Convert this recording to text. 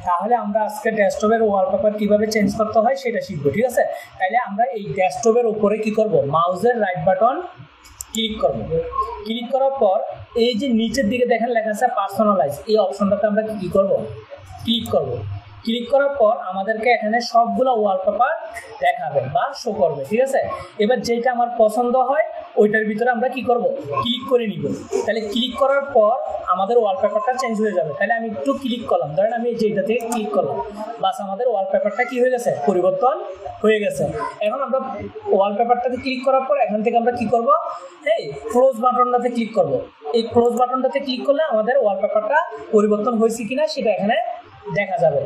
তাহলে আমরা আজকে ডেস্কটপের ওয়ালপেপার কিভাবে চেঞ্জ করতে হয় সেটা শিখবো, ঠিক আছে। তাহলে আমরা এই ডেস্কটপের উপরে কি করব, মাউসের রাইট বাটন ক্লিক করব। ক্লিক করার পর এই যে নিচের দিকে দেখেন লেখা আছে পার্সোনালাইজ, এই অপশনটাতে আমরা কি করব, ক্লিক করব। ক্লিক করার পর আমাদেরকে এখানে সবগুলো ওয়ালপেপার দেখাবে বা শো করবে, ঠিক আছে। এবার যেটা আমার পছন্দ হয় ওইটার ভিতরে আমরা কি করব, ক্লিক করে নিব। তাহলে ক্লিক করার পর আমাদের ওয়ালপেপারটা চেঞ্জ হয়ে যাবে। তাহলে আমি একটু ক্লিক করলাম, ধরেন আমি যেটা থেকে ক্লিক করলাম, বাস আমাদের ওয়ালপেপারটা কি হয়ে গেছে, পরিবর্তন হয়ে গেছে। এখন আমরা ওয়ালপেপারটাতে ক্লিক করার পর এখান থেকে আমরা কি করব, এই ক্লোজ বাটনটাতে ক্লিক করব। এই ক্লোজ বাটনটাতে ক্লিক করলে আমাদের ওয়ালপেপারটা পরিবর্তন হয়েছে কিনা সেটা এখানে দেখা যাবে।